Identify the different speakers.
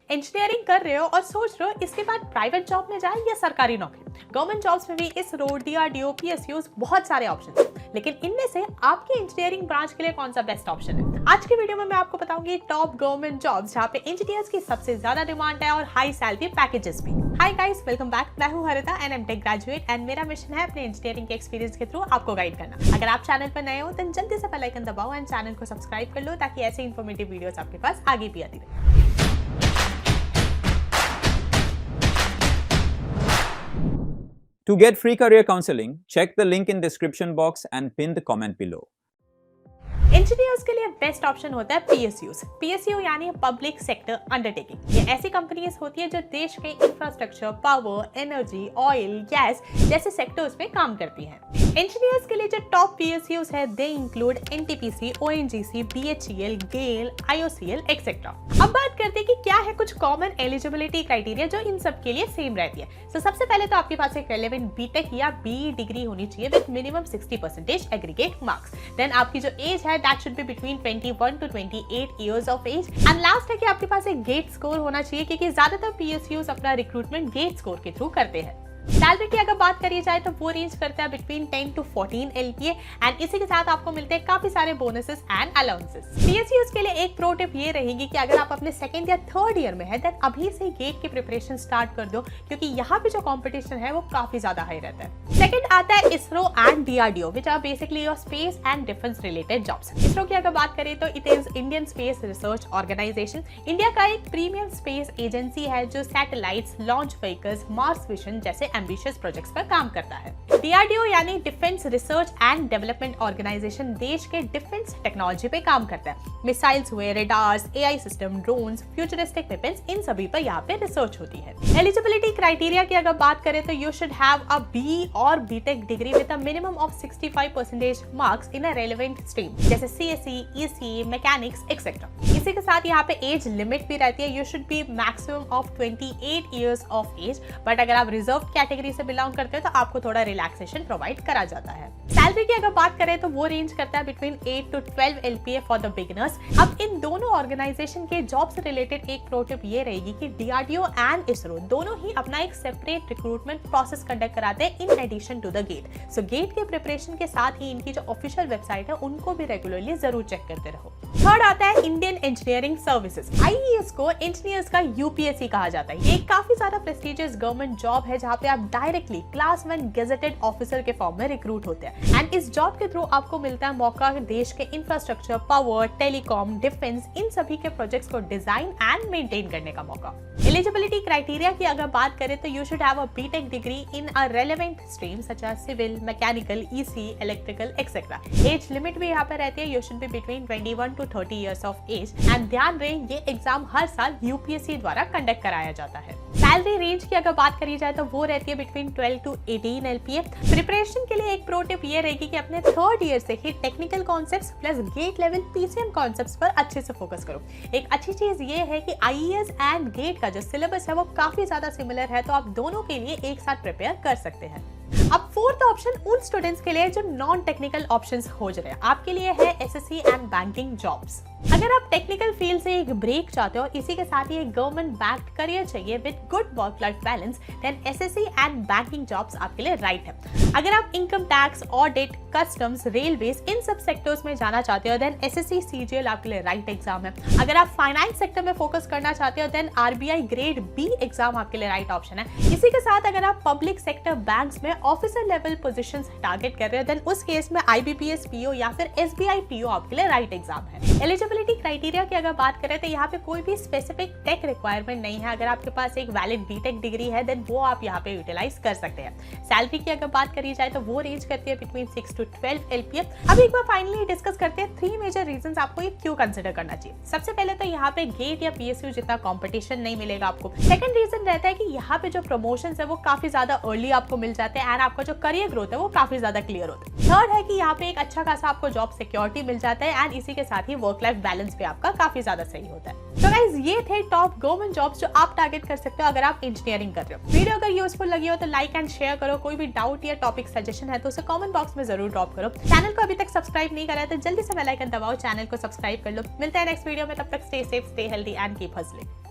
Speaker 1: Engineering कर रहे हो और सोच रहे हो इसके बाद प्राइवेट जॉब में जाए या सरकारी नौकरी। गवर्नमेंट जॉब्स में भी इसरो, डीआरडीओ, पीएसयूज बहुत सारे ऑप्शन हैं, लेकिन इनमें से आपके इंजीनियरिंग ब्रांच के लिए कौन सा बेस्ट ऑप्शन है। आज की वीडियो में मैं आपको बताऊंगी टॉप गवर्नमेंट जॉब्स जहाँ पे इंजीनियर्स की सबसे ज्यादा डिमांड है और हाई सैलरी पैकेजेस भी। Hi guys, welcome back. मैं हूं Harita and M tech graduate and मेरा मिशन है अपने इंजीनियरिंग के एक्सपीरियंस के थ्रू आपको गाइड करना। अगर आप चैनल पर नए हो तो जल्दी से बेल आइकन दबाओ एंड चैनल को सब्सक्राइब कर लो ताकि ऐसे इन्फॉर्मेटिव वीडियोस आपके पास आगे भी आती रहे।
Speaker 2: To get free career counseling, check the link in description box and pin the comment below.
Speaker 1: Engineers के लिए बेस्ट ऑप्शन होता है पीएसयूज। पीएसयू यानी पब्लिक सेक्टर अंडरटेकिंग। ये ऐसी कंपनीज होती है जो देश के infrastructure, power, energy, oil, gas जैसे सेक्टर्स में काम करती हैं। इंजीनियर्स के लिए जो टॉप पीएसयूज है they include NTPC, ONGC, BHEL, GAIL, IOCL etcetera. अब बात करते हैं कि क्या है कुछ कॉमन एलिजिबिलिटी क्राइटेरिया जो इन सब के लिए सेम रहती है। तो सबसे पहले तो आपके पास एक रेलेवेंट बीटेक या बीई डिग्री होनी चाहिए with minimum 60% aggregate marks. Then आपकी जो एज है that should be between 21 to 28 years of age and last है कि आपके पास एक गेट स्कोर होना चाहिए क्योंकि ज्यादातर पीएसयूज अपना रिक्रूटमेंट गेट स्कोर के थ्रू करते हैं। सैलरी की अगर बात करी जाए तो वो रेंज करता है बिटवीन 10 to 14 LPA एंड इसी के साथ आपको मिलते हैं काफी सारे बोनसेस एंड अलाउंसेस। पीएसयूज के लिए एक प्रो टिप ये रहेगी कि अगर आप अपने सेकंड या थर्ड ईयर में है देन अभी से गेट की प्रिपरेशन स्टार्ट कर दो क्योंकि यहाँ पे जो कंपटीशन है वो काफी ज्यादा हाई रहता है। सेकंड आता है ISRO and DRDO which are basically your space and defence related jobs. ISRO की अगर बात करें तो it is Indian Space Research Organisation. India का एक प्रीमियम स्पेस एजेंसी है जो satellites, launch vehicles, Mars mission जैसे एम्बिशियस प्रोजेक्ट्स पर काम करता है। डीआरडीओ यानी Defence Research and Development Organisation देश के डिफेंस टेक्नोलॉजी पे काम करता है। मिसाइल्स हुए, radars, AI system, drones, futuristic weapons, इन सभी पर यहाँ पे रिसर्च होती है। एलिजिबिलिटी क्राइटेरिया की अगर बात करें तो you should have a B और B Tech degree with a minimum of 65% marks in a relevant stream जैसे सीएसई, ईसीई, मैकेनिक्स एक्सेट्रा। इसी के साथ यहाँ पे एज लिमिट भी रहती है। You should be maximum of 28 years of age, but अगर आप रिजर्व कैटेगरी से बिलोंग करते हो तो आपको थोड़ा रिलैक्सेशन प्रोवाइड करा जाता है। सैलरी की अगर बात करें तो वो रेंज करता है between 8 to 12 LPA for the beginners. अब इन दोनों ऑर्गेनाइजेशन के जॉब से रिलेटेड एक प्रो टिप ये रहेगी कि डीआरडीओ एंड इसरो दोनों ही अपना एक सेपरेट रिक्रूटमेंट प्रोसेस कंडक्ट कराते हैं in addition to the GATE. So GATE के प्रिपरेशन के साथ ही इनकी जो ऑफिशियल वेबसाइट है उनको भी रेगुलरली जरूर चेक करते रहो। थर्ड आता है इंडियन इंजीनियरिंग सर्विसेज। आईईएस को इंजीनियर्स का यूपीएससी कहा जाता है। ये काफी ज्यादा प्रेस्टिजियस गवर्नमेंट जॉब है जहाँ पे आप डायरेक्टली क्लास 1 गेजेटेड ऑफिसर के फॉर्म में रिक्रूट होते हैं एंड इस जॉब के थ्रू आपको मिलता है मौका देश के infrastructure, power, telecom, defence in सभी के प्रोजेक्ट्स को डिजाइन एंड मेंटेन करने का मौका। एलिजिबिलिटी क्राइटेरिया की अगर बात करें तो you should have a BTech degree in a relevant stream such as civil, mechanical, EC, electrical etcetera. Age limit भी यहाँ पे रहती है। You should be between 21 to 30 years of age and ध्यान रहे ये एग्जाम हर साल यूपीएससी द्वारा कंडक्ट कराया जाता है। सैलरी रेंज की अगर बात करी जाए तो वो रहती है बिटवीन 12 to 18 LPA। प्रिपरेशन के लिए एक प्रो टिप ये रहेगी कि अपने थर्ड ईयर से ही technical concepts plus GATE level PCM concepts पर अच्छे से फोकस करो। एक अच्छी चीज ये है कि आईईएस एंड गेट का जो सिलेबस है वो काफी ज्यादा सिमिलर है तो आप दोनों के लिए एक साथ प्रिपेयर कर सकते हैं। अब फोर्थ ऑप्शन उन स्टूडेंट्स के लिए जो नॉन टेक्निकल ऑप्शंस खोज रहे हैं, आपके लिए है एसएससी एंड बैंकिंग जॉब्स। अगर आप टेक्निकल फील्ड से एक ब्रेक चाहते हो और इसी के साथ ही एक गवर्नमेंट बैक्ड करियर चाहिए with good work life balance then SSC and banking jobs आपके लिए राइट है। अगर आप income tax, audit, customs, railways इन सब सेक्टर्स में जाना चाहते हो देन एसएससी सीजीएल आपके लिए राइट एग्जाम है। अगर आप फाइनेंस सेक्टर में फोकस करना चाहते हो then RBI grade B exam आपके लिए राइट ऑप्शन है। इसी के साथ अगर आप पब्लिक सेक्टर बैंक्स में ऑफिसर लेवल पोजीशंस टारगेट कर रहे हो देन उस केस में आईबीपीएस पीओ या फिर एसबीआई पीओ आपके लिए राइट एग्जाम है। एलिजिबिलिटी क्राइटेरिया की अगर बात करें तो यहाँ पे कोई भी स्पेसिफिक टेक रिक्वायरमेंट नहीं है। अगर आपके पास एक वैलिड बीटेक डिग्री है देन वो आप यहाँ पे यूटिलाइज कर सकते हैं। सैलरी की अगर बात करी जाए तो वो रेंज करती है बिटवीन 6 to 12 LPA। अब एक बार फाइनली डिस्कस करते हैं 3 मेजर रीजंस आपको ये क्यों कंसिडर करना चाहिए। सबसे पहले तो यहाँ पे गेट या पीएसयू जितना कंपटीशन नहीं मिलेगा आपको। सेकंड रीजन रहता है कि यहाँ पे जो प्रमोशंस है वो काफी ज्यादा अर्ली आपको मिल जाते हैं एंड आपका जो करियर ग्रोथ है वो काफी ज्यादा क्लियर होता है। थर्ड है कि यहाँ पे एक अच्छा खासा आपको जॉब सिक्योरिटी मिल जाता है एंड इसी के साथ ही वर्क लाइफ बैलेंस भी आपका काफी ज्यादा सही होता है। तो गाइस ये थे टॉप गवर्नमेंट जॉब्स जो आप टारगेट कर सकते हो अगर आप इंजीनियरिंग कर रहे हो। वीडियो अगर यूजफुल लगी हो तो लाइक एंड शेयर करो। कोई भी डाउट या टॉपिक सजेशन है तो उसे कमेंट बॉक्स में जरूर ड्रॉप करो। चैनल को अभी तक सब्सक्राइब नहीं करा है तो जल्दी से बेल आइकन दबाओ, चैनल को सब्सक्राइब कर लो। मिलते हैं नेक्स्ट वीडियो में, तब तक stay safe, stay healthy and keep hustling.